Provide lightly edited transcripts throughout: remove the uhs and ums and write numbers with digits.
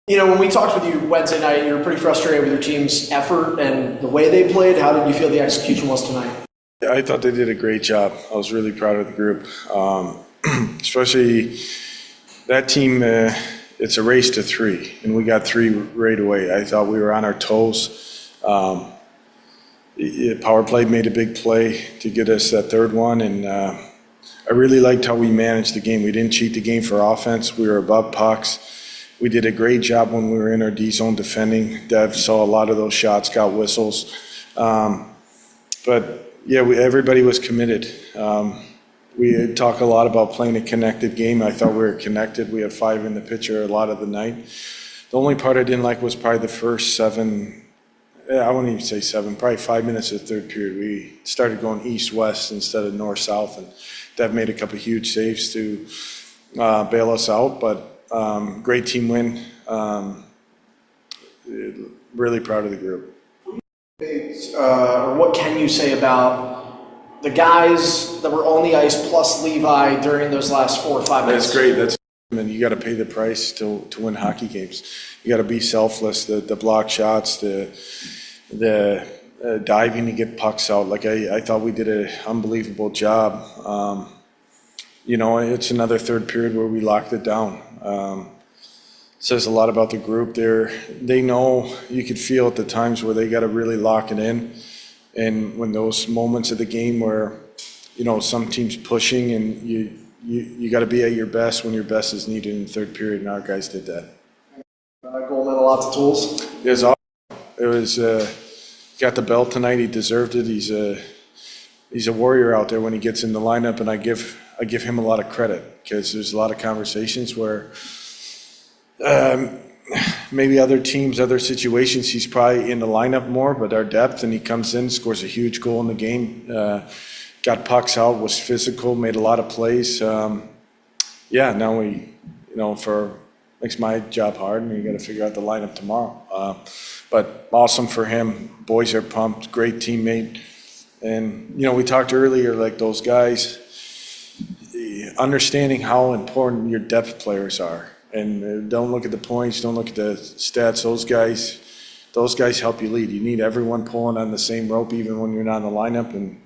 When we talked with you Wednesday night, you were pretty frustrated with your team's effort and the way they played. How did you feel the execution was tonight? I thought they did a great job. I was really proud of the group, especially that team. It's a race to three, and we got three right away. I thought we were on our toes. Power play made a big play to get us that third one, and I really liked how we managed the game. We didn't cheat the game for offense. We were above pucks. We did a great job when we were in our D-zone defending. Dev saw a lot of those shots, got whistles. But yeah, everybody was committed. We talk a lot about playing a connected game. I thought we were connected. We had 5 in the pitcher a lot of the night. The only part I didn't like was probably the first 7, I wouldn't even say 7, probably 5 minutes of the third period. We started going east-west instead of north-south, and Dev made a couple of huge saves to bail us out, but great team win. Really proud of the group. What can you say about the guys that were on the ice plus Levi during those last 4 or 5 minutes? That's great. And you got to pay the price to win hockey games. You got to be selfless. The block shots, the diving to get pucks out. Like I thought we did an unbelievable job. It's another third period where we locked it down. Says a lot about the group. They know, you could feel at the times where they got to really lock it in, and when those moments of the game where some teams pushing and you got to be at your best when your best is needed in the third period, and our guys did that. Goal meant a lot to Tools. It was got the belt tonight. He deserved it. He's a warrior out there when he gets in the lineup, and I give him a lot of credit, because there's a lot of conversations where maybe other teams, other situations, he's probably in the lineup more, but our depth, and he comes in, scores a huge goal in the game, got pucks out, was physical, made a lot of plays. Now makes my job hard, and we got to figure out the lineup tomorrow. But awesome for him. Boys are pumped, great teammate. And, we talked earlier, like those guys, understanding how important your depth players are. And don't look at the points, don't look at the stats. Those guys help you lead. You need everyone pulling on the same rope, even when you're not in the lineup. And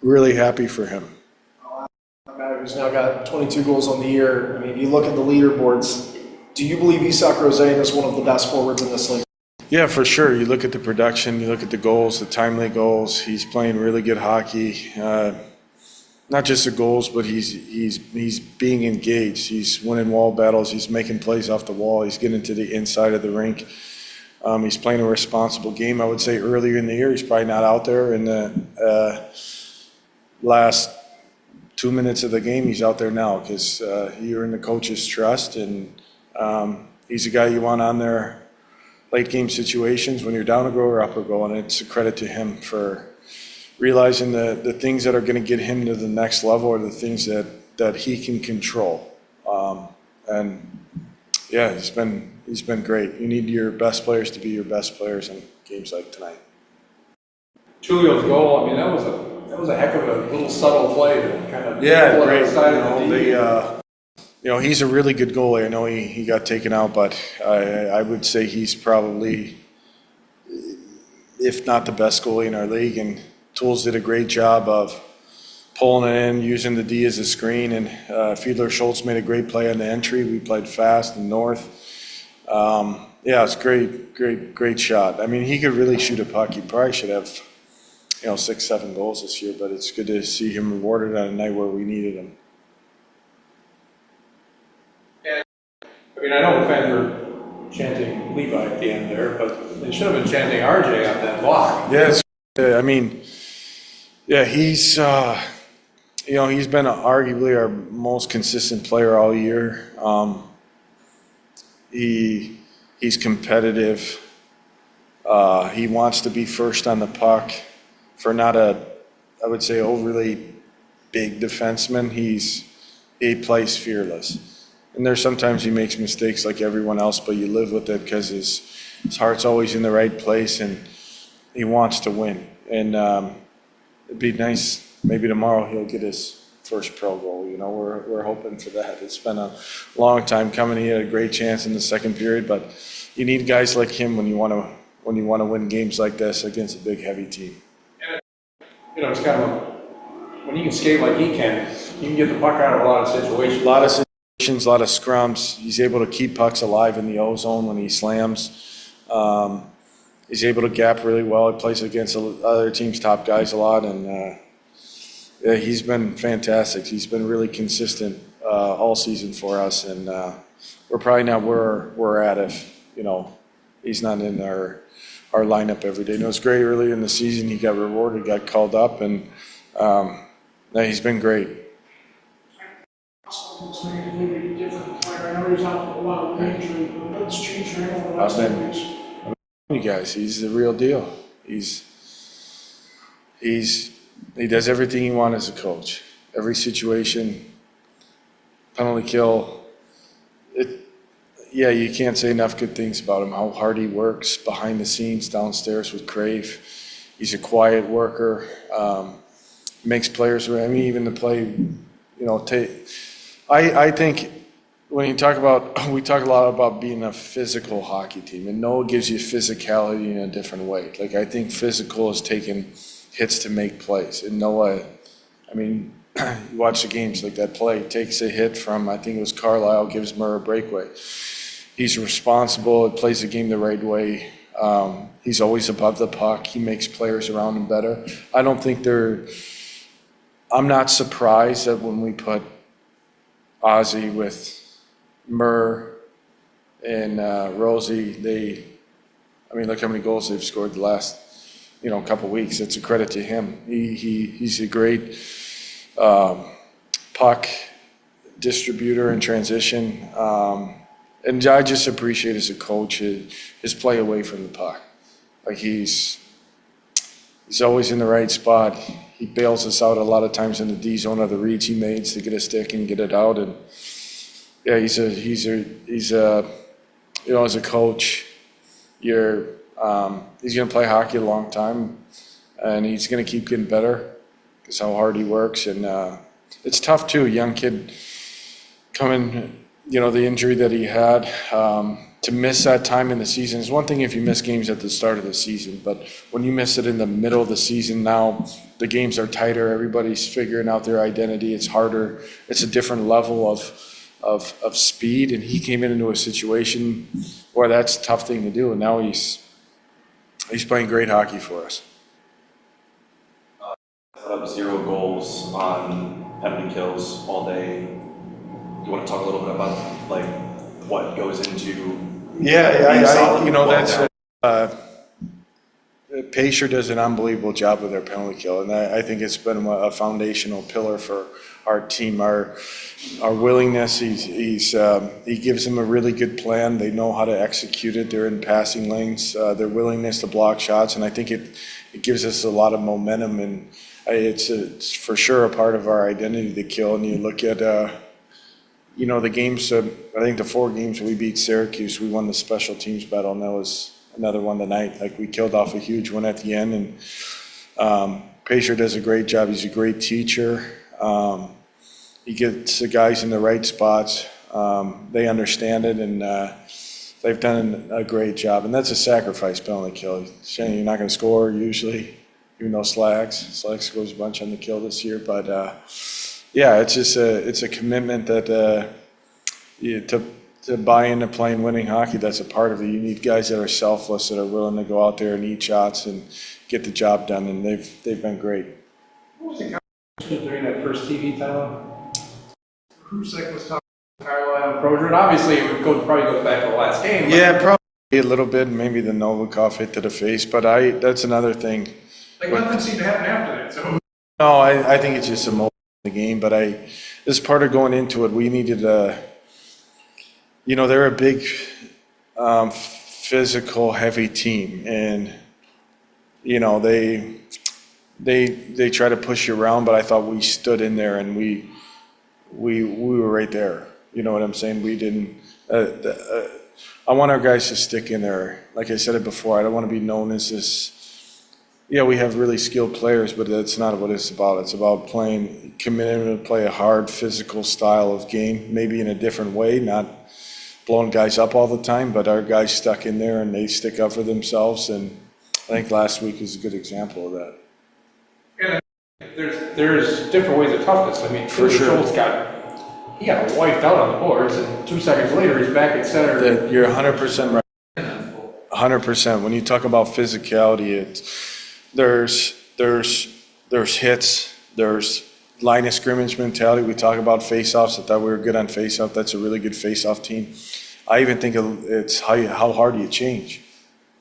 really happy for him. A guy who's now got 22 goals on the year. I mean, you look at the leaderboards. Do you believe Isak Rosén is one of the best forwards in this league? Yeah, for sure. You look at the production, you look at the goals, the timely goals. He's playing really good hockey. Not just the goals, but he's being engaged. He's winning wall battles. He's making plays off the wall. He's getting to the inside of the rink. He's playing a responsible game. I would say earlier in the year, he's probably not out there. In the last 2 minutes of the game, he's out there now, because you're in the coach's trust, and he's a guy you want on there late game situations when you're down a goal or up a goal, and it's a credit to him for realizing the things that are going to get him to the next level are the things that he can control. He's been great. You need your best players to be your best players in games like tonight. Julio's goal, I mean, that was a heck of a little subtle play to kind of great. Outside of the D. He's a really good goalie. I know he got taken out, but I would say he's probably, if not the best goalie in our league, and Tools did a great job of pulling it in, using the D as a screen, and Fiedler Schultz made a great play on the entry. We played fast and north. It's great shot. I mean, he could really shoot a puck. He probably should have 6, 7 goals this year, but it's good to see him rewarded on a night where we needed him. I know the fans were chanting Levi at the end there, but they should have been chanting RJ on that block. Yes, he's he's been arguably our most consistent player all year. He's competitive. He wants to be first on the puck. For not I would say, overly big defenseman, he plays fearless. And there's sometimes he makes mistakes like everyone else, but you live with it because his heart's always in the right place, and he wants to win. And it'd be nice, maybe tomorrow he'll get his first pro goal. You know, we're hoping for that. It's been a long time coming. He had a great chance in the second period, but you need guys like him when you want to win games like this against a big, heavy team. You know, it's kind of when you can skate like he can, you can get the puck out of a lot of situations. A lot of situations, a lot of scrums. He's able to keep pucks alive in the O zone when he slams. He's able to gap really well. He plays against other teams' top guys a lot, and yeah, he's been fantastic. He's been really consistent all season for us, and we're probably not where we're at if, you know, he's not in our lineup every day. You know, it's great early in the season. He got rewarded, got called up, and yeah, he's been great. I know he's out a lot with injury, but what's changed for him over the last 2 weeks? You guys, he's the real deal. He does everything you want as a coach. Every situation, penalty kill. Yeah, you can't say enough good things about him. How hard he works behind the scenes downstairs with Crave. He's a quiet worker. Makes players. I mean, even to play, you know. I think when you talk about, we talk a lot about being a physical hockey team, and Noah gives you physicality in a different way. Like, I think physical is taking hits to make plays, and Noah, I mean, you watch the games, like that play, takes a hit from, I think it was Carlisle, gives Murr a breakaway. He's responsible, he plays the game the right way. He's always above the puck, he makes players around him better. I'm not surprised that when we put Ozzy with Murr and Rosie, I mean, look how many goals they've scored the last, you know, couple weeks. It's a credit to him. He's a great puck distributor in transition. And I just appreciate as a coach his play away from the puck. Like he's always in the right spot. He bails us out a lot of times in the D zone of the reads he makes to get a stick and get it out. And yeah, he's a you know, as a coach, he's going to play hockey a long time, and he's going to keep getting better because how hard he works. And it's tough too, young kid coming, you know, the injury that he had, to miss that time in the season is one thing if you miss games at the start of the season, but when you miss it in the middle of the season, now the games are tighter, everybody's figuring out their identity, it's harder, it's a different level of speed, and he came into a situation where that's a tough thing to do, and now he's playing great hockey for us. Put up 0 goals on penalty kills all day. Do you want to talk a little bit about like what goes into? Yeah, you know, that's Pacer does an unbelievable job with their penalty kill, and I think it's been a foundational pillar for our team. Our willingness. He gives them a really good plan. They know how to execute it. They're in passing lanes. Their willingness to block shots, and I think it gives us a lot of momentum. And it's for sure a part of our identity to kill. And you look at you know, the games. I think the 4 games we beat Syracuse, we won the special teams battle, and that was another one tonight. Like, we killed off a huge one at the end, and Pacer does a great job. He's a great teacher. He gets the guys in the right spots. They understand it, and they've done a great job. And that's a sacrifice penalty kill. You're not going to score usually, even though Slacks scores a bunch on the kill this year. But yeah, it's just it's a commitment that to buy into playing winning hockey. That's a part of it. You need guys that are selfless, that are willing to go out there and eat shots and get the job done. And they've been great. What was the conversation during that first TV timeout? Krusek was talking to Carlisle and Proger, and obviously it would probably goes back to the last game. Yeah, probably a little bit. Maybe the Novikov hit to the face, but that's another thing. Like, nothing seemed to happen after that. So no, I think it's just a moment in the game. But as part of going into it, we needed you know, they're a big, physical, heavy team, and you know they try to push you around. But I thought we stood in there and we were right there. You know what I'm saying? We didn't. I want our guys to stick in there. Like I said it before, I don't want to be known as this, yeah, we have really skilled players, but that's not what it's about. It's about committing to play a hard physical style of game, maybe in a different way, not blowing guys up all the time, but our guys stuck in there and they stick up for themselves. And I think last week is a good example of that. And there's different ways of toughness. I mean, For sure. Schultz he got wiped out on the boards, and 2 seconds later he's back at center. You're 100% right. 100%. When you talk about physicality, there's hits, there's line of scrimmage mentality. We talk about face-offs. I thought we were good on face-off. That's a really good face-off team. I even think it's how hard you change.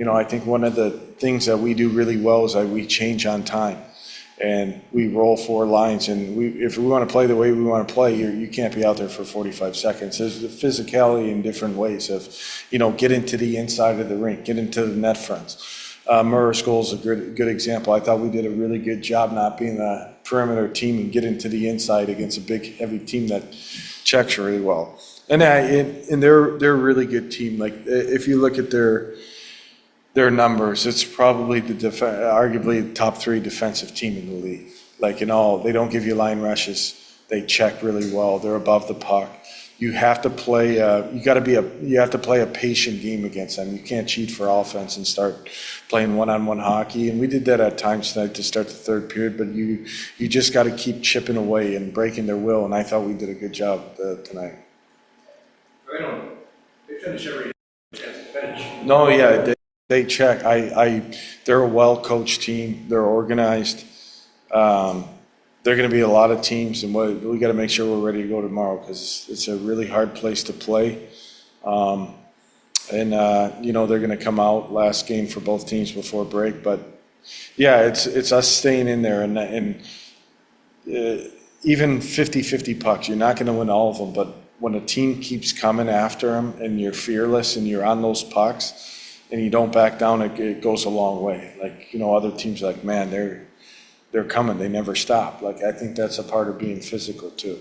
I think one of the things that we do really well is that we change on time. And we roll 4 lines, and if we want to play the way we want to play, you can't be out there for 45 seconds. There's the physicality in different ways of, get into the inside of the rink, get into the net fronts. Murrah School's a good example. I thought we did a really good job not being a perimeter team and get into the inside against a big, heavy team that checks really well. And they're a really good team. Like, if you look at their numbers, it's probably arguably top 3 defensive team in the league. Like, they don't give you line rushes. They check really well. They're above the puck. You have to play. You have to play a patient game against them. You can't cheat for offense and start playing one-on-one hockey. And we did that at times tonight to start the third period. But you just got to keep chipping away and breaking their will. And I thought we did a good job tonight. They finish every chance to finish. No, yeah. They check. They're a well-coached team. They're organized. They're going to be a lot of teams, and we got to make sure we're ready to go tomorrow because it's a really hard place to play. They're going to come out last game for both teams before break. But yeah, it's us staying in there, and even 50-50 pucks, you're not going to win all of them. But when a team keeps coming after them, and you're fearless, and you're on those pucks, and you don't back down, it goes a long way. Like, other teams are like, man, they're coming. They never stop. Like, I think that's a part of being physical too.